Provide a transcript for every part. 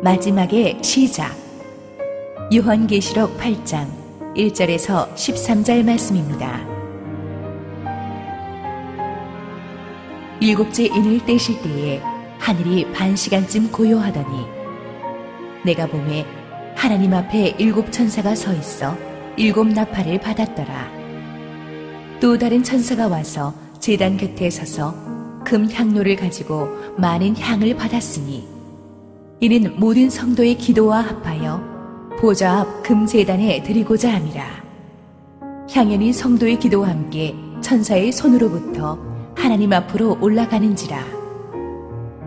마지막의 시작. 요한계시록 8장 1절에서 13절 말씀입니다. 일곱째 인을 떼실 때에 하늘이 반 시간쯤 고요하더니 내가 보매 하나님 앞에 일곱 천사가 서 있어 일곱 나팔을 받았더라. 또 다른 천사가 와서 제단 곁에 서서 금 향로를 가지고 많은 향을 받았으니 이는 모든 성도의 기도와 합하여 보좌 앞 금제단에 드리고자 함이라. 향연이 성도의 기도와 함께 천사의 손으로부터 하나님 앞으로 올라가는지라.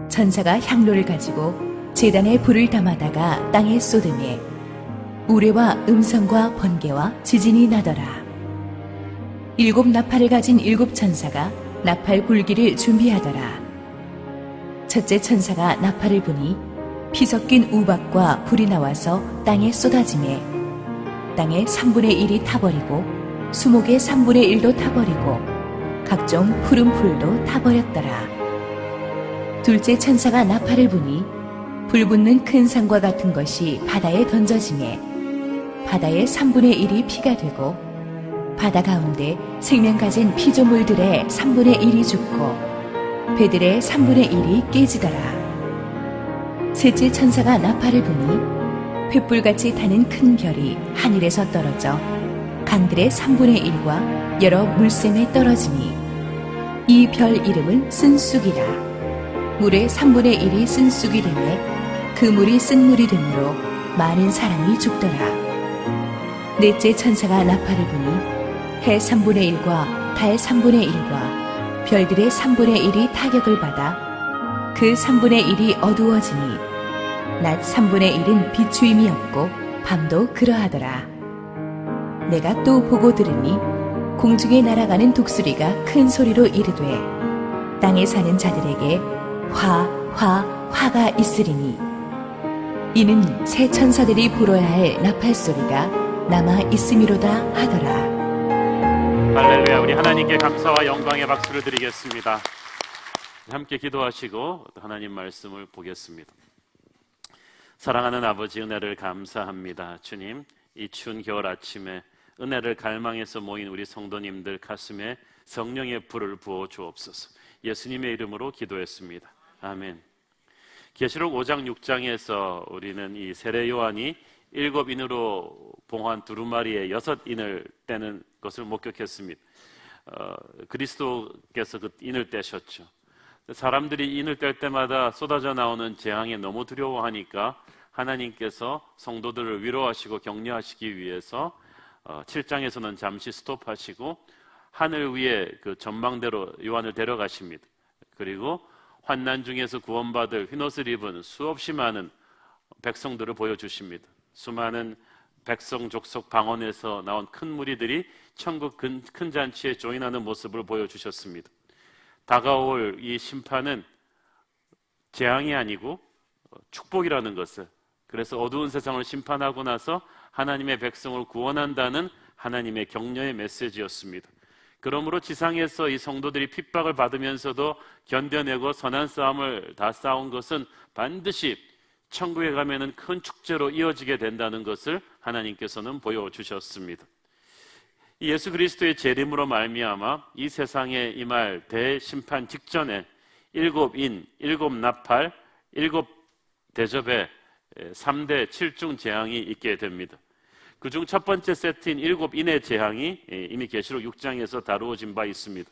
천사가 향로를 가지고 제단에 불을 담아다가 땅에 쏟음에 우레와 음성과 번개와 지진이 나더라. 일곱 나팔을 가진 일곱 천사가 나팔 불기를 준비하더라. 첫째 천사가 나팔을 부니 피 섞인 우박과 불이 나와서 땅에 쏟아지매 땅의 3분의 1이 타버리고 수목의 3분의 1도 타버리고 각종 푸른 풀도 타버렸더라. 둘째 천사가 나팔을 부니 불붙는 큰 산과 같은 것이 바다에 던져지매 바다의 3분의 1이 피가 되고 바다 가운데 생명 가진 피조물들의 3분의 1이 죽고 배들의 3분의 1이 깨지더라. 셋째 천사가 나팔을 부니 횃불같이 타는 큰 별이 하늘에서 떨어져 강들의 3분의 1과 여러 물샘에 떨어지니 이 별 이름은 쓴쑥이라. 물의 3분의 1이 쓴쑥이 되매 그 물이 쓴 물이 되므로 많은 사람이 죽더라. 넷째 천사가 나팔을 부니 해 3분의 1과 달 3분의 1과 별들의 3분의 1이 타격을 받아 그 3분의 1이 어두워지니 낮 3분의 1은 비추임이 없고 밤도 그러하더라. 내가 또 보고 들으니 공중에 날아가는 독수리가 큰 소리로 이르되 땅에 사는 자들에게 화가 있으리니 이는 새 천사들이 불어야 할 나팔 소리가 남아 있음이로다 하더라. 할렐루야. 우리 하나님께 감사와 영광의 박수를 드리겠습니다. 함께 기도하시고 하나님 말씀을 보겠습니다. 사랑하는 아버지, 은혜를 감사합니다. 주님, 이 추운 겨울 아침에 은혜를 갈망해서 모인 우리 성도님들 가슴에 성령의 불을 부어 주옵소서. 예수님의 이름으로 기도했습니다. 아멘. 계시록 5장 6장에서 우리는 이 세례 요한이 7인으로 봉한 두루마리에 6인을 떼는 것을 목격했습니다. 그리스도께서 그 인을 떼셨죠. 사람들이 인을 뗄 때마다 쏟아져 나오는 재앙에 너무 두려워하니까 하나님께서 성도들을 위로하시고 격려하시기 위해서 7장에서는 잠시 스톱하시고 하늘 위에 그 전망대로 요한을 데려가십니다. 그리고 환난 중에서 구원받을 흰옷을 입은 수없이 많은 백성들을 보여주십니다. 수많은 백성 족속 방언에서 나온 큰 무리들이 천국 큰 잔치에 조인하는 모습을 보여주셨습니다. 다가올 이 심판은 재앙이 아니고 축복이라는 것을, 그래서 어두운 세상을 심판하고 나서 하나님의 백성을 구원한다는 하나님의 격려의 메시지였습니다. 그러므로 지상에서 이 성도들이 핍박을 받으면서도 견뎌내고 선한 싸움을 다 싸운 것은 반드시 천국에 가면은 큰 축제로 이어지게 된다는 것을 하나님께서는 보여주셨습니다. 예수 그리스도의 재림으로 말미암아 이 세상에 임할 대심판 직전에 일곱 인, 일곱 나팔, 일곱 대접의 3대 7중 재앙이 있게 됩니다. 그중 첫 번째 세트인 일곱 인의 재앙이 이미 계시록 6장에서 다루어진 바 있습니다.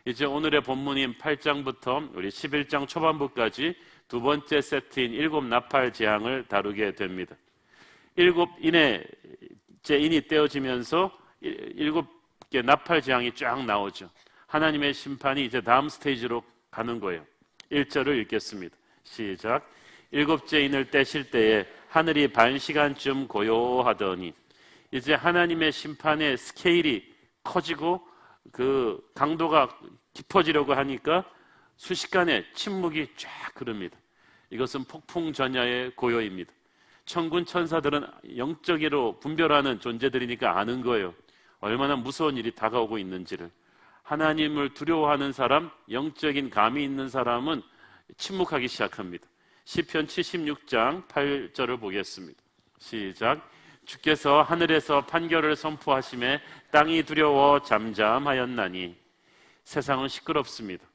이제 오늘의 본문인 8장부터 우리 11장 초반부까지 두 번째 세트인 일곱 나팔 재앙을 다루게 됩니다. 일곱 인의 인이 떼어지면서 일곱 개 나팔 재앙이 쫙 나오죠. 하나님의 심판이 이제 다음 스테이지로 가는 거예요. 1절을 읽겠습니다. 시작. 일곱째 인을 떼실 때에 하늘이 반 시간쯤 고요하더니, 이제 하나님의 심판의 스케일이 커지고 그 강도가 깊어지려고 하니까 순식간에 침묵이 쫙 흐릅니다. 이것은 폭풍전야의 고요입니다. 천군 천사들은 영적으로 분별하는 존재들이니까 아는 거예요. 얼마나 무서운 일이 다가오고 있는지를. 하나님을 두려워하는 사람, 영적인 감이 있는 사람은 침묵하기 시작합니다. 시편 76장 8절을 보겠습니다. 시작. 주께서 하늘에서 판결을 선포하심에 땅이 두려워 잠잠하였나니. 세상은 시끄럽습니다.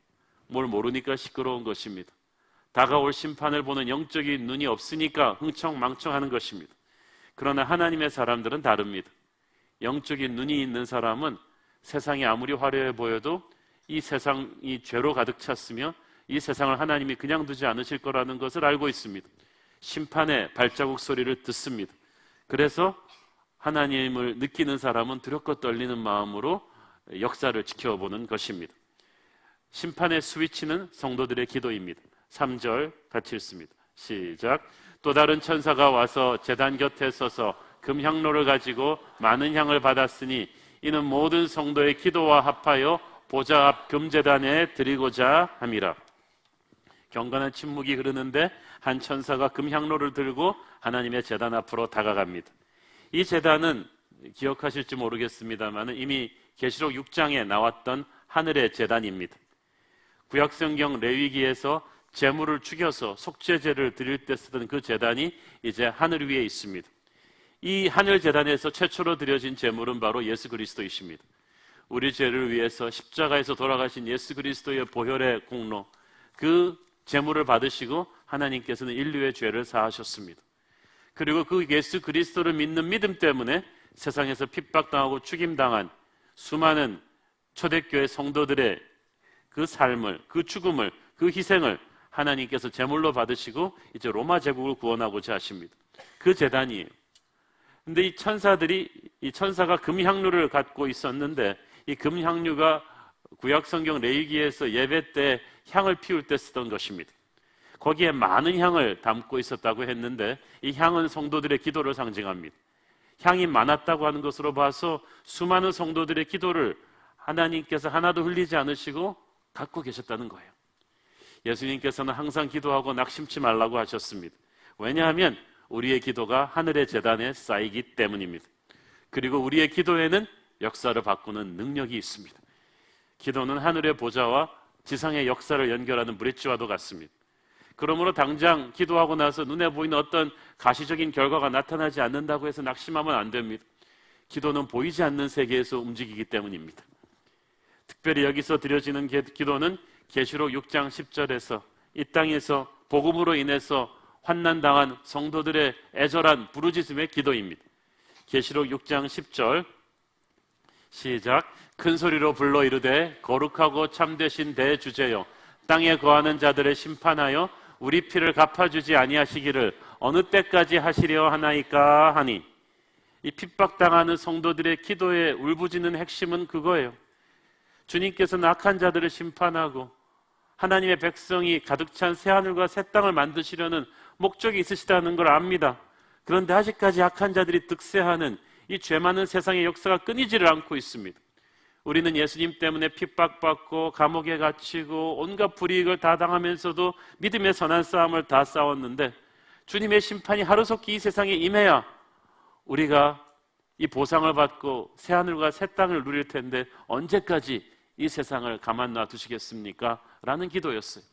뭘 모르니까 시끄러운 것입니다. 다가올 심판을 보는 영적인 눈이 없으니까 흥청망청하는 것입니다. 그러나 하나님의 사람들은 다릅니다. 영적인 눈이 있는 사람은 세상이 아무리 화려해 보여도 이 세상이 죄로 가득 찼으며 이 세상을 하나님이 그냥 두지 않으실 거라는 것을 알고 있습니다. 심판의 발자국 소리를 듣습니다. 그래서 하나님을 느끼는 사람은 두렵고 떨리는 마음으로 역사를 지켜보는 것입니다. 심판의 스위치는 성도들의 기도입니다. 3절 같이 읽습니다. 시작. 또 다른 천사가 와서 제단 곁에 서서 금향로를 가지고 많은 향을 받았으니 이는 모든 성도의 기도와 합하여 보좌 앞 금제단에 드리고자 함이라. 경건한 침묵이 흐르는데 한 천사가 금향로를 들고 하나님의 제단 앞으로 다가갑니다. 이 제단은 기억하실지 모르겠습니다만 이미 계시록 6장에 나왔던 하늘의 제단입니다. 구약성경 레위기에서 제물을 죽여서 속죄제를 드릴 때 쓰던 그 제단이 이제 하늘 위에 있습니다. 이 하늘 제단에서 최초로 드려진 제물은 바로 예수 그리스도이십니다. 우리 죄를 위해서 십자가에서 돌아가신 예수 그리스도의 보혈의 공로, 그 제물을 받으시고 하나님께서는 인류의 죄를 사하셨습니다. 그리고 그 예수 그리스도를 믿는 믿음 때문에 세상에서 핍박당하고 죽임당한 수많은 초대교회 성도들의 그 삶을, 그 죽음을, 그 희생을 하나님께서 제물로 받으시고 이제 로마 제국을 구원하고자 하십니다. 그 제단이에요. 근데 이 천사가 금향류를 갖고 있었는데 이 금향류가 구약성경 레위기에서 예배 때 향을 피울 때 쓰던 것입니다. 거기에 많은 향을 담고 있었다고 했는데 이 향은 성도들의 기도를 상징합니다. 향이 많았다고 하는 것으로 봐서 수많은 성도들의 기도를 하나님께서 하나도 흘리지 않으시고 갖고 계셨다는 거예요. 예수님께서는 항상 기도하고 낙심치 말라고 하셨습니다. 왜냐하면 우리의 기도가 하늘의 제단에 쌓이기 때문입니다. 그리고 우리의 기도에는 역사를 바꾸는 능력이 있습니다. 기도는 하늘의 보좌와 지상의 역사를 연결하는 브릿지와도 같습니다. 그러므로 당장 기도하고 나서 눈에 보이는 어떤 가시적인 결과가 나타나지 않는다고 해서 낙심하면 안 됩니다. 기도는 보이지 않는 세계에서 움직이기 때문입니다. 특별히 여기서 드려지는 기도는 계시록 6장 10절에서 이 땅에서 복음으로 인해서 환난당한 성도들의 애절한 부르짖음의 기도입니다. 계시록 6장 10절 시작. 큰 소리로 불러 이르되 거룩하고 참되신 대주제여 땅에 거하는 자들을 심판하여 우리 피를 갚아주지 아니하시기를 어느 때까지 하시려 하나이까 하니. 이 핍박당하는 성도들의 기도의 울부짖는 핵심은 그거예요. 주님께서는 악한 자들을 심판하고 하나님의 백성이 가득 찬 새하늘과 새 땅을 만드시려는 목적이 있으시다는 걸 압니다. 그런데 아직까지 악한 자들이 득세하는 이 죄 많은 세상의 역사가 끊이지를 않고 있습니다. 우리는 예수님 때문에 핍박받고 감옥에 갇히고 온갖 불이익을 다 당하면서도 믿음의 선한 싸움을 다 싸웠는데 주님의 심판이 하루속히 이 세상에 임해야 우리가 이 보상을 받고 새하늘과 새 땅을 누릴 텐데 언제까지 이 세상을 가만 놔두시겠습니까? 라는 기도였어요.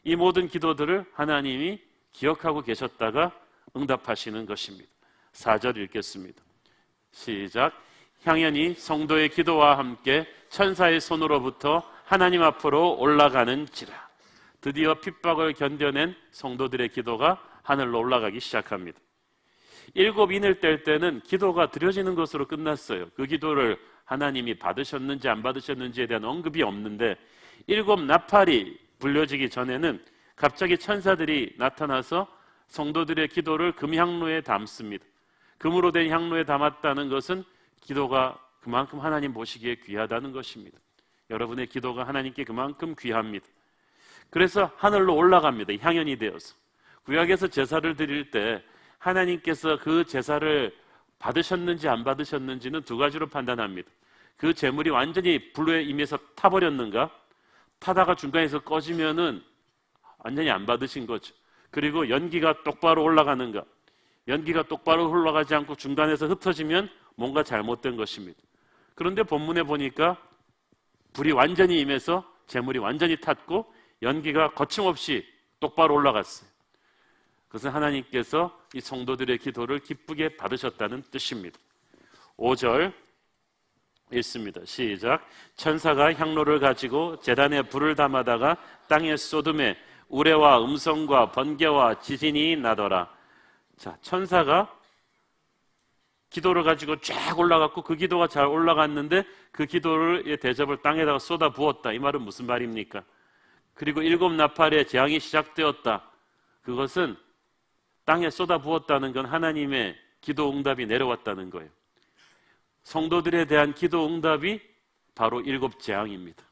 이 모든 기도들을 하나님이 기억하고 계셨다가 응답하시는 것입니다. 4절 읽겠습니다. 시작. 향연이 성도의 기도와 함께 천사의 손으로부터 하나님 앞으로 올라가는지라. 드디어 핍박을 견뎌낸 성도들의 기도가 하늘로 올라가기 시작합니다. 7인을 뗄 때는 기도가 드려지는 것으로 끝났어요. 그 기도를 하나님이 받으셨는지 안 받으셨는지에 대한 언급이 없는데 7 나팔이 불려지기 전에는 갑자기 천사들이 나타나서 성도들의 기도를 금향로에 담습니다. 금으로 된 향로에 담았다는 것은 기도가 그만큼 하나님 보시기에 귀하다는 것입니다. 여러분의 기도가 하나님께 그만큼 귀합니다. 그래서 하늘로 올라갑니다. 향연이 되어서. 구약에서 제사를 드릴 때 하나님께서 그 제사를 받으셨는지 안 받으셨는지는 2가지로 판단합니다. 그 제물이 완전히 불에 임해서 타버렸는가? 타다가 중간에서 꺼지면은 완전히 안 받으신 거죠. 그리고 연기가 똑바로 올라가는가? 연기가 똑바로 올라가지 않고 중간에서 흩어지면 뭔가 잘못된 것입니다. 그런데 본문에 보니까 불이 완전히 임해서 제물이 완전히 탔고 연기가 거침없이 똑바로 올라갔어요. 그것은 하나님께서 이 성도들의 기도를 기쁘게 받으셨다는 뜻입니다. 5절 읽습니다. 시작. 천사가 향로를 가지고 제단에 불을 담아다가 땅에 쏟음에 우레와 음성과 번개와 지진이 나더라. 자, 천사가 기도를 가지고 쫙 올라갔고 그 기도가 잘 올라갔는데 그 기도의 대접을 땅에다가 쏟아 부었다. 이 말은 무슨 말입니까? 그리고 7 나팔의 재앙이 시작되었다. 그것은 땅에 쏟아 부었다는 건 하나님의 기도 응답이 내려왔다는 거예요. 성도들에 대한 기도 응답이 바로 7 재앙입니다.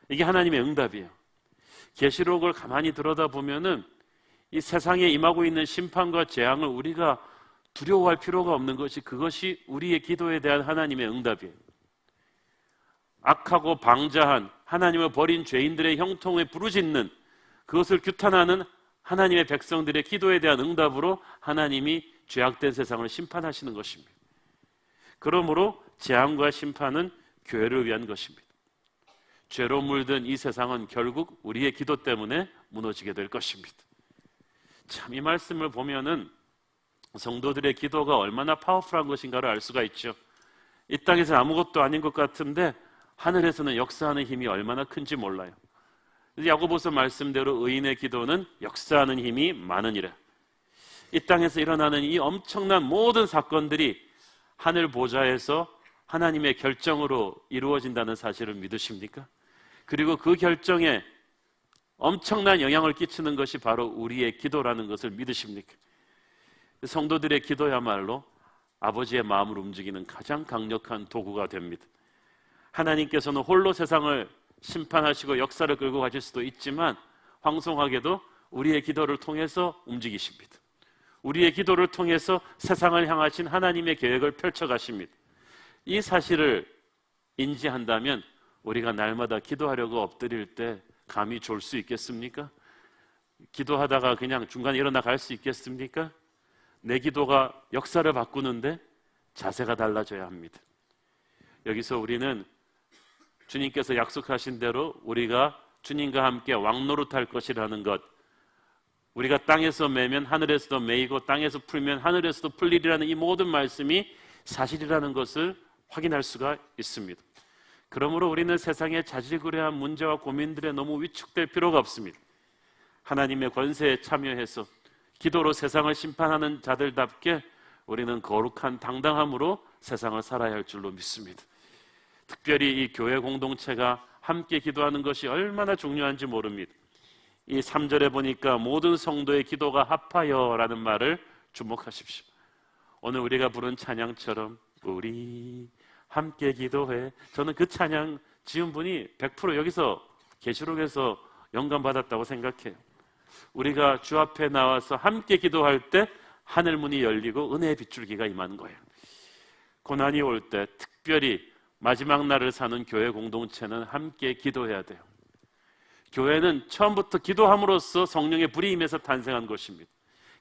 이게 하나님의 응답이에요. 계시록을 가만히 들여다보면은 이 세상에 임하고 있는 심판과 재앙을 우리가 두려워할 필요가 없는 것이, 그것이 우리의 기도에 대한 하나님의 응답이에요. 악하고 방자한 하나님을 버린 죄인들의 형통에 부르짖는, 그것을 규탄하는 하나님의 백성들의 기도에 대한 응답으로 하나님이 죄악된 세상을 심판하시는 것입니다. 그러므로 재앙과 심판은 교회를 위한 것입니다. 죄로 물든 이 세상은 결국 우리의 기도 때문에 무너지게 될 것입니다. 참, 이 말씀을 보면은 성도들의 기도가 얼마나 파워풀한 것인가를 알 수가 있죠. 이 땅에서 아무것도 아닌 것 같은데 하늘에서는 역사하는 힘이 얼마나 큰지 몰라요. 야고보서 말씀대로 의인의 기도는 역사하는 힘이 많으니라. 이 땅에서 일어나는 이 엄청난 모든 사건들이 하늘 보좌에서 하나님의 결정으로 이루어진다는 사실을 믿으십니까? 그리고 그 결정에 엄청난 영향을 끼치는 것이 바로 우리의 기도라는 것을 믿으십니까? 성도들의 기도야말로 아버지의 마음을 움직이는 가장 강력한 도구가 됩니다. 하나님께서는 홀로 세상을 심판하시고 역사를 끌고 가실 수도 있지만 황송하게도 우리의 기도를 통해서 움직이십니다. 우리의 기도를 통해서 세상을 향하신 하나님의 계획을 펼쳐가십니다. 이 사실을 인지한다면 우리가 날마다 기도하려고 엎드릴 때 감히 졸 수 있겠습니까? 기도하다가 그냥 중간에 일어나 갈 수 있겠습니까? 내 기도가 역사를 바꾸는데 자세가 달라져야 합니다. 여기서 우리는 주님께서 약속하신 대로 우리가 주님과 함께 왕노릇할 것이라는 것, 우리가 땅에서 매면 하늘에서도 매이고 땅에서 풀면 하늘에서도 풀리리라는 이 모든 말씀이 사실이라는 것을 확인할 수가 있습니다. 그러므로 우리는 세상의 자질구레한 문제와 고민들에 너무 위축될 필요가 없습니다. 하나님의 권세에 참여해서 기도로 세상을 심판하는 자들답게 우리는 거룩한 당당함으로 세상을 살아야 할 줄로 믿습니다. 특별히 이 교회 공동체가 함께 기도하는 것이 얼마나 중요한지 모릅니다. 이 3절에 보니까 모든 성도의 기도가 합하여라는 말을 주목하십시오. 오늘 우리가 부른 찬양처럼 우리 함께 기도해, 저는 그 찬양 지은 분이 100% 여기서 계시록에서 영감받았다고 생각해요. 우리가 주 앞에 나와서 함께 기도할 때 하늘 문이 열리고 은혜의 빗줄기가 임하는 거예요. 고난이 올 때 특별히 마지막 날을 사는 교회 공동체는 함께 기도해야 돼요. 교회는 처음부터 기도함으로써 성령의 불이 임해서 탄생한 것입니다.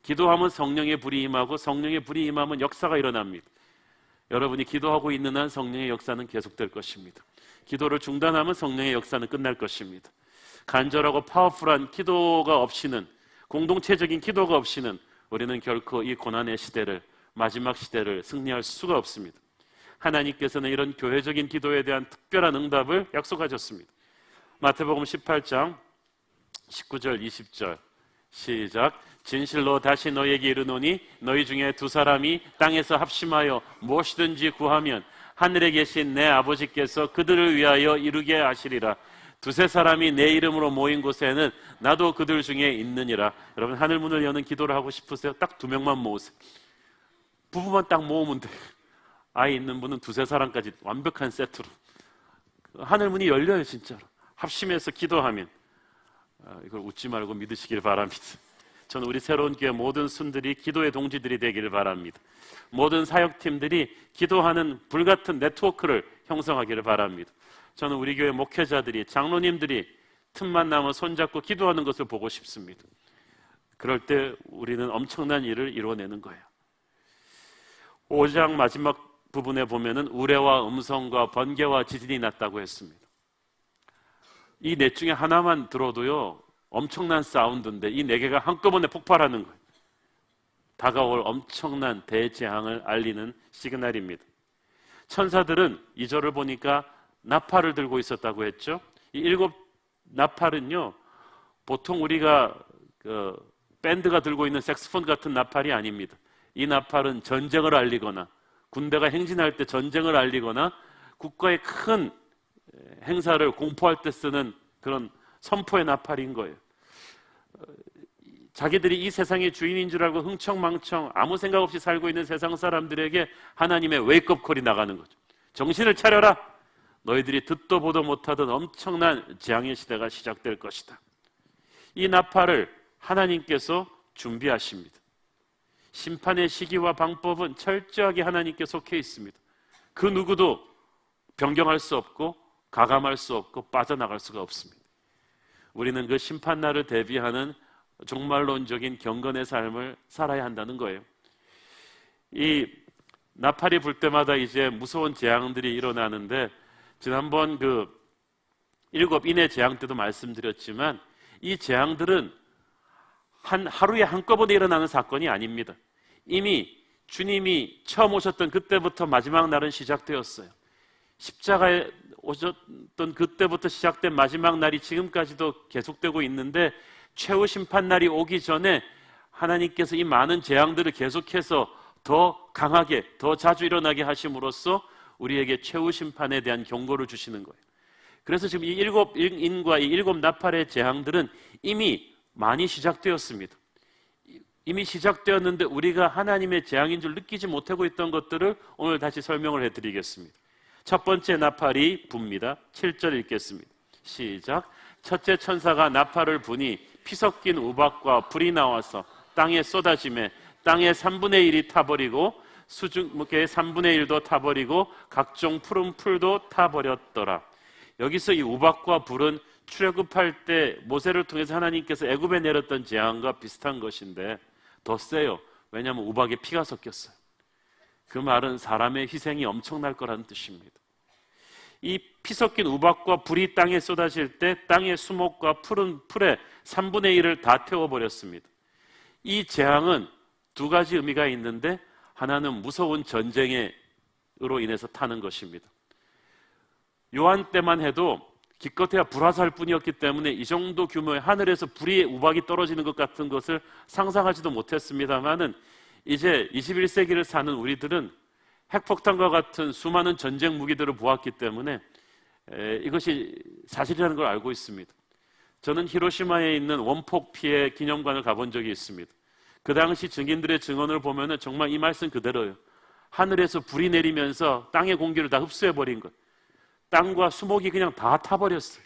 기도하면 성령의 불이 임하고 성령의 불이 임하면 역사가 일어납니다. 여러분이 기도하고 있는 한 성령의 역사는 계속될 것입니다. 기도를 중단하면 성령의 역사는 끝날 것입니다. 간절하고 파워풀한 기도가 없이는, 공동체적인 기도가 없이는 우리는 결코 이 고난의 시대를, 마지막 시대를 승리할 수가 없습니다. 하나님께서는 이런 교회적인 기도에 대한 특별한 응답을 약속하셨습니다. 마태복음 18장 19절 20절 시작. 진실로 다시 너에게 이르노니 너희 중에 2 사람이 땅에서 합심하여 무엇이든지 구하면 하늘에 계신 내 아버지께서 그들을 위하여 이루게 하시리라. 2-3 사람이 내 이름으로 모인 곳에는 나도 그들 중에 있느니라. 여러분, 하늘 문을 여는 기도를 하고 싶으세요? 딱 2명만 모으세요. 부부만 딱 모으면 돼요. 아이 있는 분은 2-3 사람까지 완벽한 세트로. 하늘 문이 열려요, 진짜로. 합심해서 기도하면. 이걸 웃지 말고 믿으시길 바랍니다. 저는 우리 새로운 교회 모든 순들이 기도의 동지들이 되기를 바랍니다. 모든 사역팀들이 기도하는 불같은 네트워크를 형성하기를 바랍니다. 저는 우리 교회 목회자들이, 장로님들이 틈만 나면 손잡고 기도하는 것을 보고 싶습니다. 그럴 때 우리는 엄청난 일을 이루어내는 거예요. 5장 마지막 부분에 보면은 우레와 음성과 번개와 지진이 났다고 했습니다. 이 넷 중에 하나만 들어도요, 엄청난 사운드인데 이 네 개가 한꺼번에 폭발하는 거예요. 다가올 엄청난 대재앙을 알리는 시그널입니다. 천사들은 2절을 보니까 나팔을 들고 있었다고 했죠. 이 7 나팔은요, 보통 우리가 밴드가 들고 있는 색소폰 같은 나팔이 아닙니다. 이 나팔은 전쟁을 알리거나 군대가 행진할 때 전쟁을 알리거나 국가의 큰 행사를 공포할 때 쓰는 그런 선포의 나팔인 거예요. 자기들이 이 세상의 주인인 줄 알고 흥청망청 아무 생각 없이 살고 있는 세상 사람들에게 하나님의 웨이크업 콜이 나가는 거죠. 정신을 차려라! 너희들이 듣도 보도 못하던 엄청난 재앙의 시대가 시작될 것이다. 이 나팔을 하나님께서 준비하십니다. 심판의 시기와 방법은 철저하게 하나님께 속해 있습니다. 그 누구도 변경할 수 없고 가감할 수 없고 빠져나갈 수가 없습니다. 우리는 그 심판날을 대비하는 종말론적인 경건의 삶을 살아야 한다는 거예요. 이 나팔이 불 때마다 이제 무서운 재앙들이 일어나는데, 지난번 그 7 인의 재앙 때도 말씀드렸지만 이 재앙들은 하루에 한꺼번에 일어나는 사건이 아닙니다. 이미 주님이 처음 오셨던 그때부터 마지막 날은 시작되었어요. 십자가에 오셨던 그때부터 시작된 마지막 날이 지금까지도 계속되고 있는데, 최후 심판 날이 오기 전에 하나님께서 이 많은 재앙들을 계속해서 더 강하게, 더 자주 일어나게 하심으로써 우리에게 최후 심판에 대한 경고를 주시는 거예요. 그래서 지금 이 7 인과 이 7 나팔의 재앙들은 이미 많이 시작되었습니다. 이미 시작되었는데 우리가 하나님의 재앙인 줄 느끼지 못하고 있던 것들을 오늘 다시 설명을 해드리겠습니다. 첫 번째 나팔이 붑니다. 7절 읽겠습니다. 시작. 첫째 천사가 나팔을 부니 피 섞인 우박과 불이 나와서 땅에 쏟아지매 땅의 3분의 1이 타버리고 수중목의 3분의 1도 타버리고 각종 푸른 풀도 타버렸더라. 여기서 이 우박과 불은 출애굽할 때 모세를 통해서 하나님께서 애굽에 내렸던 재앙과 비슷한 것인데 더 세요. 왜냐하면 우박에 피가 섞였어요. 그 말은 사람의 희생이 엄청날 거라는 뜻입니다. 이 피 섞인 우박과 불이 땅에 쏟아질 때 땅의 수목과 푸른 풀의 3분의 1을 다 태워버렸습니다. 이 재앙은 두 가지 의미가 있는데, 하나는 무서운 전쟁으로 인해서 타는 것입니다. 요한 때만 해도 기껏해야 불화살 뿐이었기 때문에 이 정도 규모의 하늘에서 불이 우박이 떨어지는 것 같은 것을 상상하지도 못했습니다만은, 이제 21세기를 사는 우리들은 핵폭탄과 같은 수많은 전쟁 무기들을 보았기 때문에 이것이 사실이라는 걸 알고 있습니다. 저는 히로시마에 있는 원폭 피해 기념관을 가본 적이 있습니다. 그 당시 증인들의 증언을 보면 정말 이 말씀 그대로예요. 하늘에서 불이 내리면서 땅의 공기를 다 흡수해버린 것, 땅과 수목이 그냥 다 타버렸어요.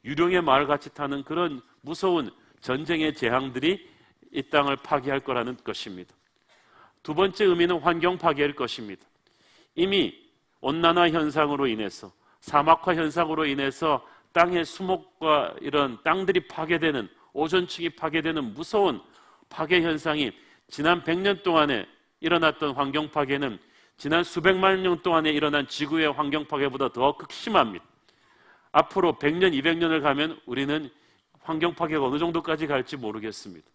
유령의 말같이 타는 그런 무서운 전쟁의 재앙들이 이 땅을 파괴할 거라는 것입니다. 두 번째 의미는 환경 파괴일 것입니다. 이미 온난화 현상으로 인해서, 사막화 현상으로 인해서 땅의 수목과 이런 땅들이 파괴되는, 오존층이 파괴되는 무서운 파괴 현상이 지난 100년 동안에 일어났던 환경 파괴는 지난 수백만 년 동안에 일어난 지구의 환경 파괴보다 더 극심합니다. 앞으로 100년, 200년을 가면 우리는 환경 파괴가 어느 정도까지 갈지 모르겠습니다.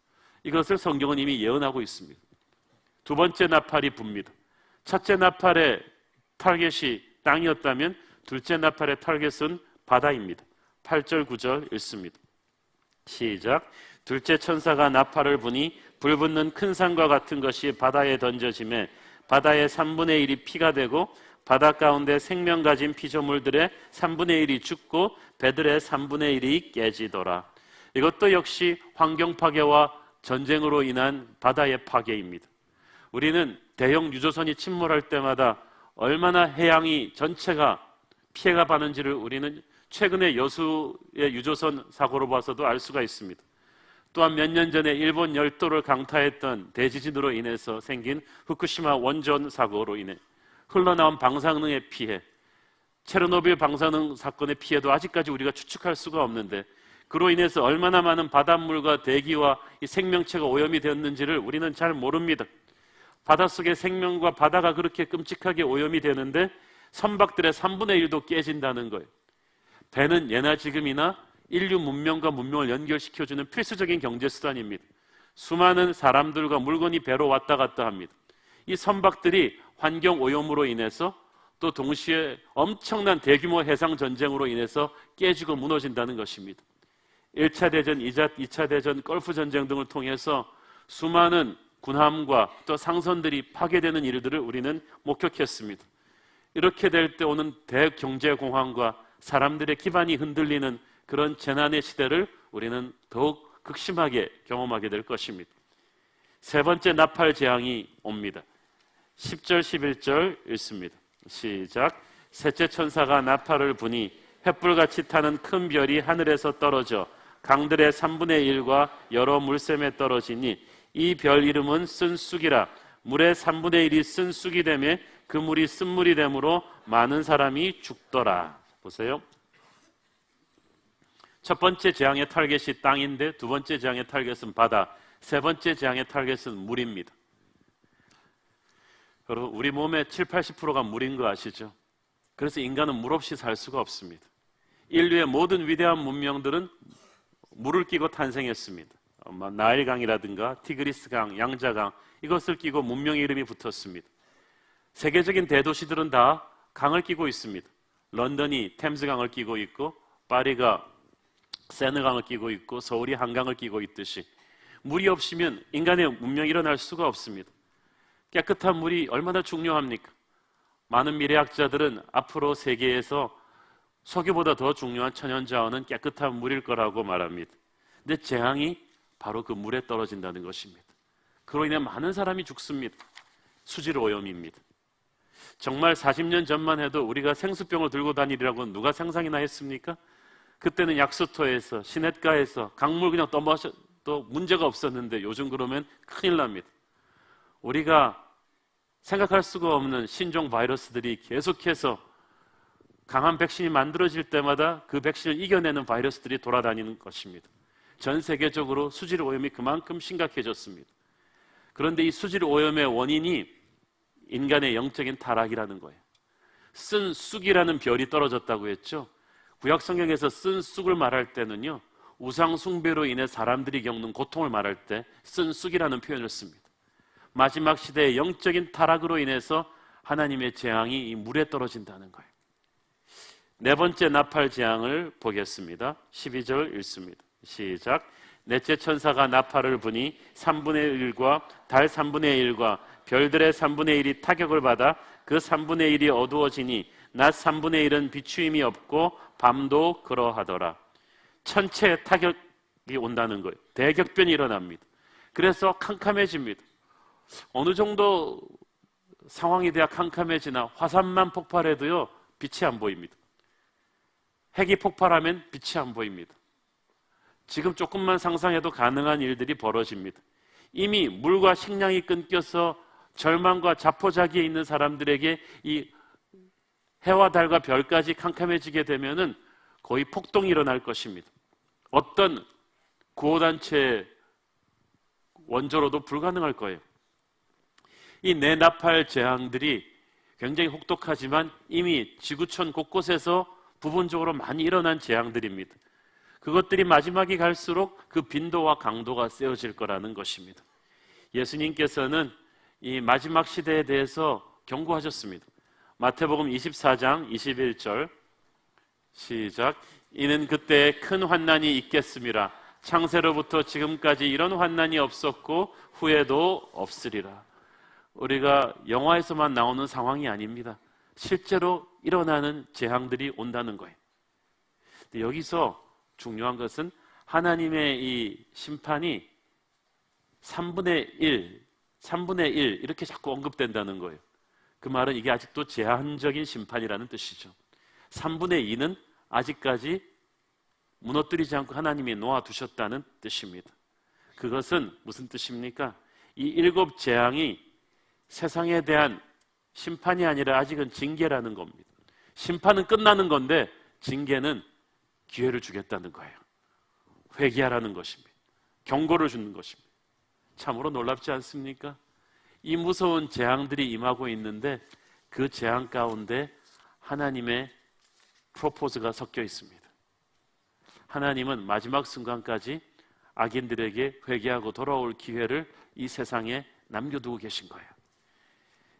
이것을 성경은 이미 예언하고 있습니다. 두 번째 나팔이 붑니다. 첫째 나팔의 타겟이 땅이었다면 둘째 나팔의 타겟은 바다입니다. 8절, 9절 읽습니다. 시작. 둘째 천사가 나팔을 부니 불붙는 큰 산과 같은 것이 바다에 던져지매 바다의 3분의 1이 피가 되고 바다 가운데 생명 가진 피조물들의 3분의 1이 죽고 배들의 3분의 1이 깨지더라. 이것도 역시 환경 파괴와 전쟁으로 인한 바다의 파괴입니다. 우리는 대형 유조선이 침몰할 때마다 얼마나 해양이 전체가 피해가 받는지를 우리는 최근에 여수의 유조선 사고로 봐서도 알 수가 있습니다. 또한 몇 년 전에 일본 열도를 강타했던 대지진으로 인해서 생긴 후쿠시마 원전 사고로 인해 흘러나온 방사능의 피해, 체르노빌 방사능 사건의 피해도 아직까지 우리가 추측할 수가 없는데, 그로 인해서 얼마나 많은 바닷물과 대기와 이 생명체가 오염이 되었는지를 우리는 잘 모릅니다. 바닷속의 생명과 바다가 그렇게 끔찍하게 오염이 되는데 선박들의 3분의 1도 깨진다는 거예요. 배는 예나 지금이나 인류 문명과 문명을 연결시켜주는 필수적인 경제수단입니다. 수많은 사람들과 물건이 배로 왔다 갔다 합니다. 이 선박들이 환경오염으로 인해서 또 동시에 엄청난 대규모 해상전쟁으로 인해서 깨지고 무너진다는 것입니다. 1차 대전, 2차 대전, 걸프전쟁 등을 통해서 수많은 군함과 또 상선들이 파괴되는 일들을 우리는 목격했습니다. 이렇게 될 때 오는 대경제공황과 사람들의 기반이 흔들리는 그런 재난의 시대를 우리는 더욱 극심하게 경험하게 될 것입니다. 세 번째 나팔 재앙이 옵니다. 10절, 11절 읽습니다. 시작. 셋째 천사가 나팔을 부니 횃불같이 타는 큰 별이 하늘에서 떨어져 강들의 3분의 1과 여러 물샘에 떨어지니 이 별 이름은 쓴 쑥이라. 물의 3분의 1이 쓴 쑥이 되매 그 물이 쓴물이 되므로 많은 사람이 죽더라. 보세요. 첫 번째 재앙의 타겟이 땅인데 두 번째 재앙의 타겟은 바다, 세 번째 재앙의 타겟은 물입니다. 여러분, 우리 몸의 70~80%가 물인 거 아시죠? 그래서 인간은 물 없이 살 수가 없습니다. 인류의 모든 위대한 문명들은 물을 끼고 탄생했습니다. 나일강이라든가 티그리스강, 양자강, 이것을 끼고 문명의 이름이 붙었습니다. 세계적인 대도시들은 다 강을 끼고 있습니다. 런던이 템즈강을 끼고 있고, 파리가 세느강을 끼고 있고, 서울이 한강을 끼고 있듯이 물이 없으면 인간의 문명이 일어날 수가 없습니다. 깨끗한 물이 얼마나 중요합니까? 많은 미래학자들은 앞으로 세계에서 석유보다 더 중요한 천연자원은 깨끗한 물일 거라고 말합니다. 근데 재앙이 바로 그 물에 떨어진다는 것입니다. 그로 인해 많은 사람이 죽습니다. 수질 오염입니다. 정말 40년 전만 해도 우리가 생수병을 들고 다니리라고 누가 상상이나 했습니까? 그때는 약수터에서, 시냇가에서 강물 그냥 떠마셔도 문제가 없었는데 요즘 그러면 큰일 납니다. 우리가 생각할 수가 없는 신종 바이러스들이 계속해서 강한 백신이 만들어질 때마다 그 백신을 이겨내는 바이러스들이 돌아다니는 것입니다. 전 세계적으로 수질 오염이 그만큼 심각해졌습니다. 그런데 이 수질 오염의 원인이 인간의 영적인 타락이라는 거예요. 쓴 쑥이라는 별이 떨어졌다고 했죠. 구약 성경에서 쓴 쑥을 말할 때는요, 우상 숭배로 인해 사람들이 겪는 고통을 말할 때 쓴 쑥이라는 표현을 씁니다. 마지막 시대의 영적인 타락으로 인해서 하나님의 재앙이 이 물에 떨어진다는 거예요. 네 번째 나팔 재앙을 보겠습니다. 12절 읽습니다. 시작. 넷째 천사가 나팔을 부니 3분의 1과 달 3분의 1과 별들의 3분의 1이 타격을 받아 그 3분의 1이 어두워지니 낮 3분의 1은 비추임이 없고 밤도 그러하더라. 천체 타격이 온다는 거예요. 대격변이 일어납니다. 그래서 캄캄해집니다. 어느 정도 상황이 돼야 캄캄해지나 화산만 폭발해도요, 빛이 안 보입니다. 핵이 폭발하면 빛이 안 보입니다. 지금 조금만 상상해도 가능한 일들이 벌어집니다. 이미 물과 식량이 끊겨서 절망과 자포자기에 있는 사람들에게 이 해와 달과 별까지 캄캄해지게 되면은 거의 폭동이 일어날 것입니다. 어떤 구호단체의 원조로도 불가능할 거예요. 이 내나팔 재앙들이 굉장히 혹독하지만 이미 지구촌 곳곳에서 부분적으로 많이 일어난 재앙들입니다. 그것들이 마지막이 갈수록 그 빈도와 강도가 세워질 거라는 것입니다. 예수님께서는 이 마지막 시대에 대해서 경고하셨습니다. 마태복음 24장 21절 시작. 이는 그때 큰 환난이 있겠음이라. 창세로부터 지금까지 이런 환난이 없었고 후에도 없으리라. 우리가 영화에서만 나오는 상황이 아닙니다. 실제로 일어나는 재앙들이 온다는 거예요. 근데 여기서 중요한 것은 하나님의 이 심판이 3분의 1 이렇게 자꾸 언급된다는 거예요. 그 말은 이게 아직도 제한적인 심판이라는 뜻이죠. 3분의 2는 아직까지 무너뜨리지 않고 하나님이 놓아두셨다는 뜻입니다. 그것은 무슨 뜻입니까? 이 7 재앙이 세상에 대한 심판이 아니라 아직은 징계라는 겁니다. 심판은 끝나는 건데 징계는 기회를 주겠다는 거예요. 회개하라는 것입니다. 경고를 주는 것입니다. 참으로 놀랍지 않습니까? 이 무서운 재앙들이 임하고 있는데 그 재앙 가운데 하나님의 프로포즈가 섞여 있습니다. 하나님은 마지막 순간까지 악인들에게 회개하고 돌아올 기회를 이 세상에 남겨두고 계신 거예요.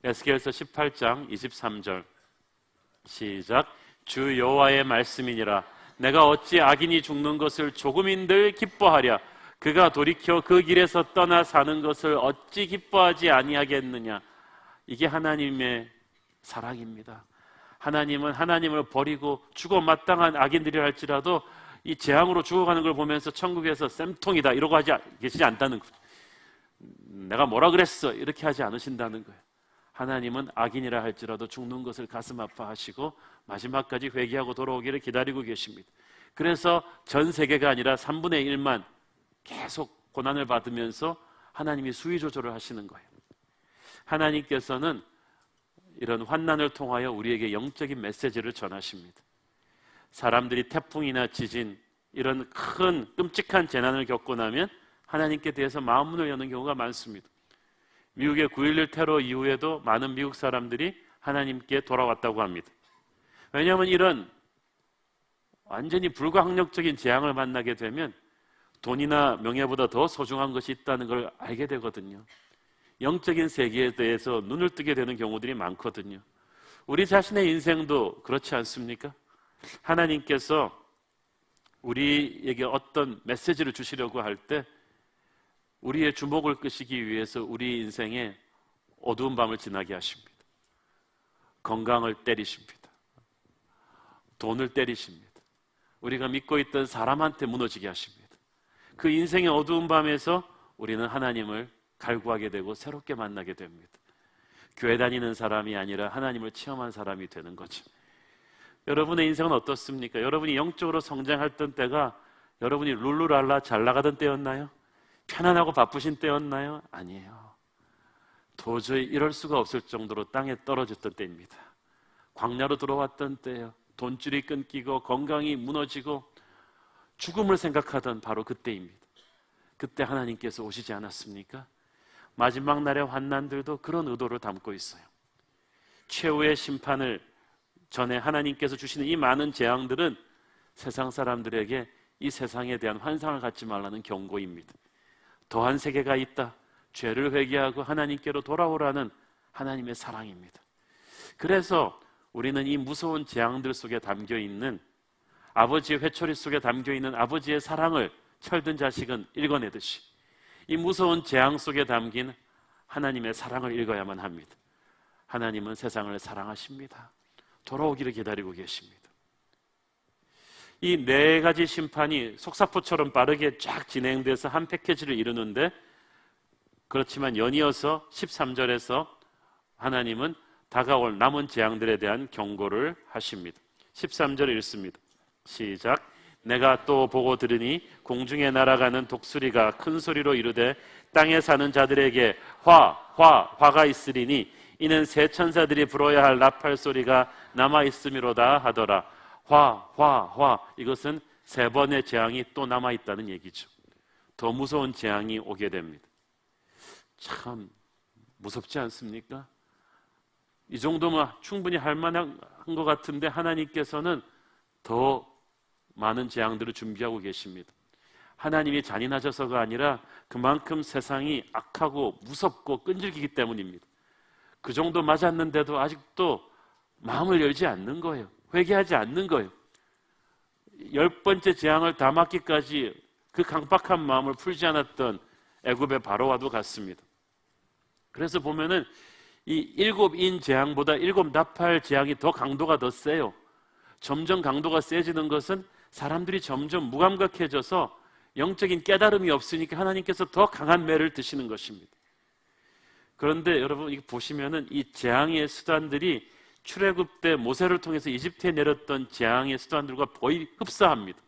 에스겔서 18장 23절 시작. 주 여호와의 말씀이니라. 내가 어찌 악인이 죽는 것을 조금인들 기뻐하랴. 그가 돌이켜 그 길에서 떠나 사는 것을 어찌 기뻐하지 아니하겠느냐. 이게 하나님의 사랑입니다. 하나님은 하나님을 버리고 죽어 마땅한 악인들이 할지라도 이 재앙으로 죽어가는 걸 보면서 천국에서 쌤통이다 이러고 계시지 않다는 거예요. 내가 뭐라 그랬어 이렇게 하지 않으신다는 거예요. 하나님은 악인이라 할지라도 죽는 것을 가슴 아파하시고 마지막까지 회개하고 돌아오기를 기다리고 계십니다. 그래서 전 세계가 아니라 3분의 1만 계속 고난을 받으면서 하나님이 수위 조절을 하시는 거예요. 하나님께서는 이런 환난을 통하여 우리에게 영적인 메시지를 전하십니다. 사람들이 태풍이나 지진 이런 큰 끔찍한 재난을 겪고 나면 하나님께 대해서 마음문을 여는 경우가 많습니다. 미국의 9.11 테러 이후에도 많은 미국 사람들이 하나님께 돌아왔다고 합니다. 왜냐하면 이런 완전히 불가항력적인 재앙을 만나게 되면 돈이나 명예보다 더 소중한 것이 있다는 걸 알게 되거든요. 영적인 세계에 대해서 눈을 뜨게 되는 경우들이 많거든요. 우리 자신의 인생도 그렇지 않습니까? 하나님께서 우리에게 어떤 메시지를 주시려고 할 때 우리의 주목을 끄시기 위해서 우리 인생에 어두운 밤을 지나게 하십니다. 건강을 때리십니다. 돈을 때리십니다. 우리가 믿고 있던 사람한테 무너지게 하십니다. 그 인생의 어두운 밤에서 우리는 하나님을 갈구하게 되고 새롭게 만나게 됩니다. 교회 다니는 사람이 아니라 하나님을 체험한 사람이 되는 거죠. 여러분의 인생은 어떻습니까? 여러분이 영적으로 성장했던 때가 여러분이 룰루랄라 잘 나가던 때였나요? 편안하고 바쁘신 때였나요? 아니에요. 도저히 이럴 수가 없을 정도로 땅에 떨어졌던 때입니다. 광야로 들어왔던 때예요. 돈줄이 끊기고 건강이 무너지고 죽음을 생각하던 바로 그때입니다. 그때 하나님께서 오시지 않았습니까? 마지막 날의 환난들도 그런 의도를 담고 있어요. 최후의 심판을 전에 하나님께서 주시는 이 많은 재앙들은 세상 사람들에게 이 세상에 대한 환상을 갖지 말라는 경고입니다. 더한 세계가 있다. 죄를 회개하고 하나님께로 돌아오라는 하나님의 사랑입니다. 그래서 우리는 이 무서운 재앙들 속에 담겨있는 아버지의 회초리 속에 담겨있는 아버지의 사랑을 철든 자식은 읽어내듯이 이 무서운 재앙 속에 담긴 하나님의 사랑을 읽어야만 합니다. 하나님은 세상을 사랑하십니다. 돌아오기를 기다리고 계십니다. 이 네 가지 심판이 속사포처럼 빠르게 쫙 진행돼서 한 패키지를 이루는데, 그렇지만 연이어서 13절에서 하나님은 다가올 남은 재앙들에 대한 경고를 하십니다. 13절 읽습니다. 시작. 내가 또 보고 들으니 공중에 날아가는 독수리가 큰 소리로 이르되 땅에 사는 자들에게 화가 있으리니 이는 새 천사들이 불어야 할 나팔 소리가 남아 있음이로다 하더라. 화. 이것은 세 번의 재앙이 또 남아 있다는 얘기죠. 더 무서운 재앙이 오게 됩니다. 참 무섭지 않습니까? 이 정도면 충분히 할 만한 것 같은데 하나님께서는 더 많은 재앙들을 준비하고 계십니다. 하나님이 잔인하셔서가 아니라 그만큼 세상이 악하고 무섭고 끈질기기 때문입니다. 그 정도 맞았는데도 아직도 마음을 열지 않는 거예요. 회개하지 않는 거예요. 10번째 재앙을 다 맞기까지 그 강박한 마음을 풀지 않았던 애굽의 바로와도 같습니다. 그래서 보면은 이 7인 재앙보다 7 나팔 재앙이 더 강도가 더 세요. 점점 강도가 세지는 것은 사람들이 점점 무감각해져서 영적인 깨달음이 없으니까 하나님께서 더 강한 매를 드시는 것입니다. 그런데 여러분 이거 보시면은 이 재앙의 수단들이 출애굽 때 모세를 통해서 이집트에 내렸던 재앙의 수단들과 거의 흡사합니다.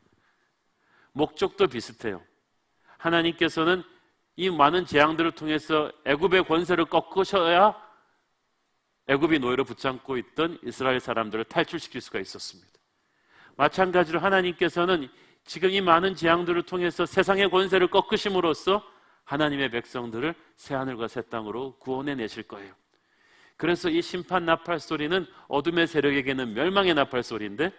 목적도 비슷해요. 하나님께서는 이 많은 재앙들을 통해서 애굽의 권세를 꺾으셔야 애굽이 노예로 붙잡고 있던 이스라엘 사람들을 탈출시킬 수가 있었습니다. 마찬가지로 하나님께서는 지금 이 많은 재앙들을 통해서 세상의 권세를 꺾으심으로써 하나님의 백성들을 새하늘과 새 땅으로 구원해 내실 거예요. 그래서 이 심판 나팔 소리는 어둠의 세력에게는 멸망의 나팔 소리인데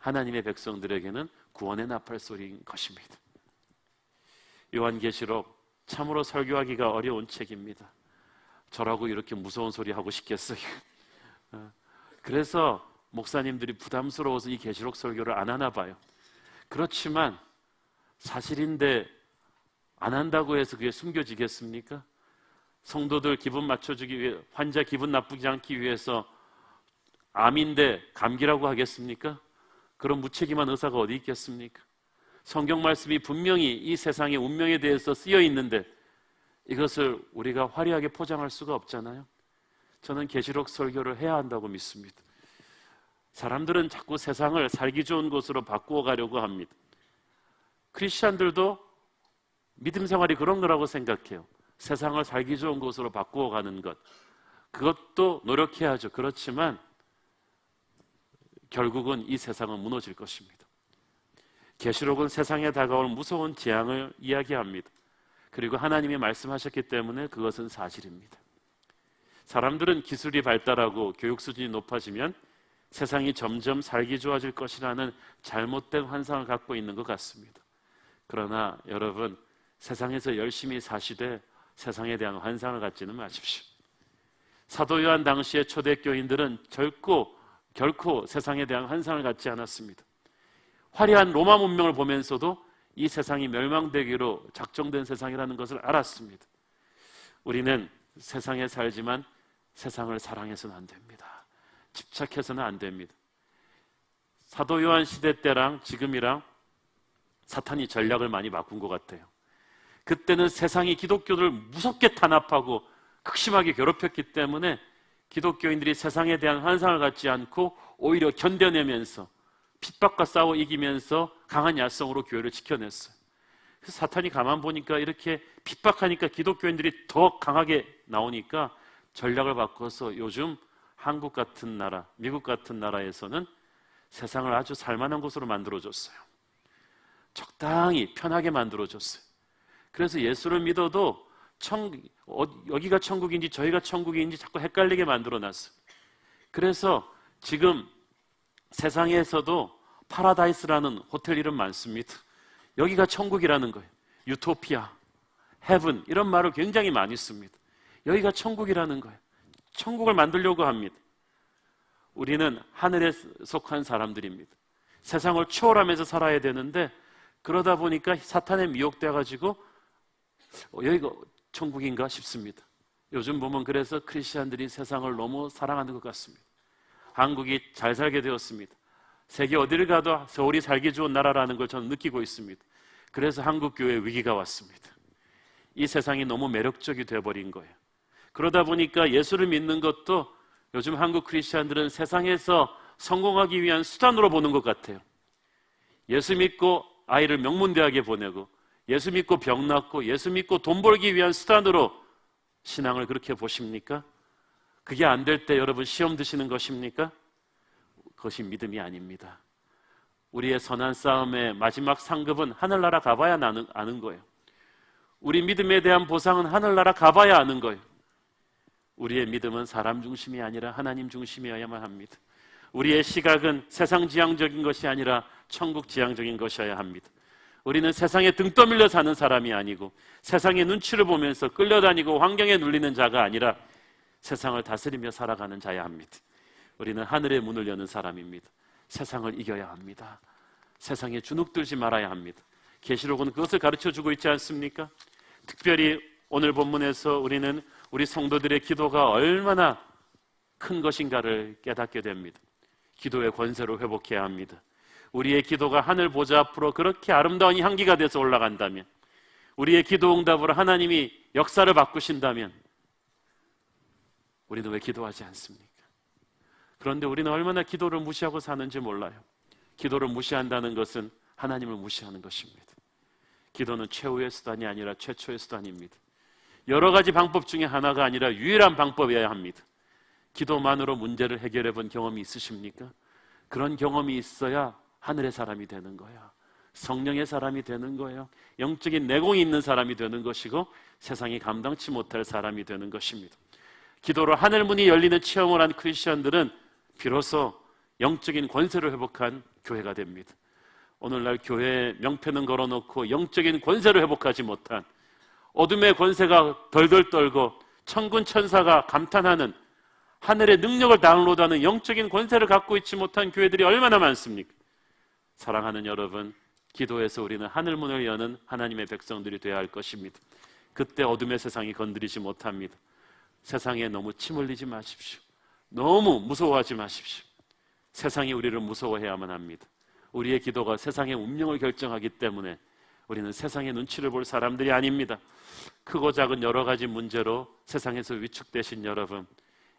하나님의 백성들에게는 구원의 나팔 소리인 것입니다. 요한계시록 참으로 설교하기가 어려운 책입니다. 저라고 이렇게 무서운 소리 하고 싶겠어요? 그래서 목사님들이 부담스러워서 이 계시록 설교를 안 하나 봐요. 그렇지만 사실인데 안 한다고 해서 그게 숨겨지겠습니까? 성도들 기분 맞춰주기 위해, 환자 기분 나쁘지 않기 위해서 암인데 감기라고 하겠습니까? 그런 무책임한 의사가 어디 있겠습니까? 성경 말씀이 분명히 이 세상의 운명에 대해서 쓰여 있는데 이것을 우리가 화려하게 포장할 수가 없잖아요. 저는 계시록 설교를 해야 한다고 믿습니다. 사람들은 자꾸 세상을 살기 좋은 곳으로 바꾸어 가려고 합니다. 크리스찬들도 믿음 생활이 그런 거라고 생각해요. 세상을 살기 좋은 곳으로 바꾸어 가는 것, 그것도 노력해야죠. 그렇지만 결국은 이 세상은 무너질 것입니다. 계시록은 세상에 다가올 무서운 재앙을 이야기합니다. 그리고 하나님이 말씀하셨기 때문에 그것은 사실입니다. 사람들은 기술이 발달하고 교육 수준이 높아지면 세상이 점점 살기 좋아질 것이라는 잘못된 환상을 갖고 있는 것 같습니다. 그러나 여러분, 세상에서 열심히 사시되 세상에 대한 환상을 갖지는 마십시오. 사도 요한 당시의 초대교인들은 결코 세상에 대한 환상을 갖지 않았습니다. 화려한 로마 문명을 보면서도 이 세상이 멸망되기로 작정된 세상이라는 것을 알았습니다. 우리는 세상에 살지만 세상을 사랑해서는 안 됩니다. 집착해서는 안 됩니다. 사도 요한 시대 때랑 지금이랑 사탄이 전략을 많이 바꾼 것 같아요. 그때는 세상이 기독교를 무섭게 탄압하고 극심하게 괴롭혔기 때문에 기독교인들이 세상에 대한 환상을 갖지 않고 오히려 견뎌내면서 핍박과 싸워 이기면서 강한 야성으로 교회를 지켜냈어요. 그래서 사탄이 가만 보니까 이렇게 핍박하니까 기독교인들이 더 강하게 나오니까 전략을 바꿔서 요즘 한국 같은 나라, 미국 같은 나라에서는 세상을 아주 살만한 곳으로 만들어줬어요. 적당히 편하게 만들어줬어요. 그래서 예수를 믿어도 여기가 천국인지 저희가 천국인지 자꾸 헷갈리게 만들어놨어요. 그래서 지금 세상에서도 파라다이스라는 호텔 이름 많습니다. 여기가 천국이라는 거예요. 유토피아, 헤븐 이런 말을 굉장히 많이 씁니다. 여기가 천국이라는 거예요. 천국을 만들려고 합니다. 우리는 하늘에 속한 사람들입니다. 세상을 초월하면서 살아야 되는데 그러다 보니까 사탄에 미혹돼가지고 여기가 천국인가 싶습니다. 요즘 보면 그래서 크리스찬들이 세상을 너무 사랑하는 것 같습니다. 한국이 잘 살게 되었습니다. 세계 어디를 가도 서울이 살기 좋은 나라라는 걸 저는 느끼고 있습니다. 그래서 한국 교회에 위기가 왔습니다. 이 세상이 너무 매력적이 되어버린 거예요. 그러다 보니까 예수를 믿는 것도 요즘 한국 크리스찬들은 세상에서 성공하기 위한 수단으로 보는 것 같아요. 예수 믿고 아이를 명문대학에 보내고 예수 믿고 병 낫고 예수 믿고 돈 벌기 위한 수단으로 신앙을 그렇게 보십니까? 그게 안 될 때 여러분 시험 드시는 것입니까? 그것이 믿음이 아닙니다. 우리의 선한 싸움의 마지막 상급은 하늘나라 가봐야 아는 거예요. 우리 믿음에 대한 보상은 하늘나라 가봐야 아는 거예요. 우리의 믿음은 사람 중심이 아니라 하나님 중심이어야만 합니다. 우리의 시각은 세상 지향적인 것이 아니라 천국 지향적인 것이어야 합니다. 우리는 세상에 등 떠밀려 사는 사람이 아니고 세상의 눈치를 보면서 끌려다니고 환경에 눌리는 자가 아니라 세상을 다스리며 살아가는 자야 합니다. 우리는 하늘의 문을 여는 사람입니다. 세상을 이겨야 합니다. 세상에 주눅들지 말아야 합니다. 계시록은 그것을 가르쳐주고 있지 않습니까? 특별히 오늘 본문에서 우리는 우리 성도들의 기도가 얼마나 큰 것인가를 깨닫게 됩니다. 기도의 권세를 회복해야 합니다. 우리의 기도가 하늘 보좌 앞으로 그렇게 아름다운 향기가 돼서 올라간다면, 우리의 기도 응답으로 하나님이 역사를 바꾸신다면 우리는 왜 기도하지 않습니까? 그런데 우리는 얼마나 기도를 무시하고 사는지 몰라요. 기도를 무시한다는 것은 하나님을 무시하는 것입니다. 기도는 최후의 수단이 아니라 최초의 수단입니다. 여러 가지 방법 중에 하나가 아니라 유일한 방법이어야 합니다. 기도만으로 문제를 해결해 본 경험이 있으십니까? 그런 경험이 있어야 하늘의 사람이 되는 거야. 성령의 사람이 되는 거예요. 영적인 내공이 있는 사람이 되는 것이고 세상이 감당치 못할 사람이 되는 것입니다. 기도로 하늘문이 열리는 체험을 한 크리스천들은 비로소 영적인 권세를 회복한 교회가 됩니다. 오늘날 교회에 명패는 걸어놓고 영적인 권세를 회복하지 못한, 어둠의 권세가 덜덜 떨고 천군 천사가 감탄하는, 하늘의 능력을 다운로드하는 영적인 권세를 갖고 있지 못한 교회들이 얼마나 많습니까? 사랑하는 여러분, 기도해서 우리는 하늘문을 여는 하나님의 백성들이 되어야 할 것입니다. 그때 어둠의 세상이 건드리지 못합니다. 세상에 너무 침 흘리지 마십시오. 너무 무서워하지 마십시오. 세상이 우리를 무서워해야만 합니다. 우리의 기도가 세상의 운명을 결정하기 때문에 우리는 세상의 눈치를 볼 사람들이 아닙니다. 크고 작은 여러 가지 문제로 세상에서 위축되신 여러분,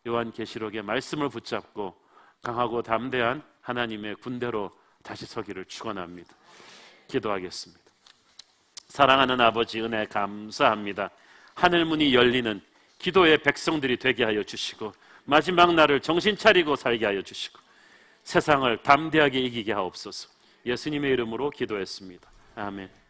요한계시록의 말씀을 붙잡고 강하고 담대한 하나님의 군대로 다시 서기를 축원합니다. 기도하겠습니다. 사랑하는 아버지, 은혜 감사합니다. 하늘문이 열리는 기도의 백성들이 되게 하여 주시고, 마지막 날을 정신 차리고 살게 하여 주시고, 세상을 담대하게 이기게 하옵소서. 예수님의 이름으로 기도했습니다. 아멘.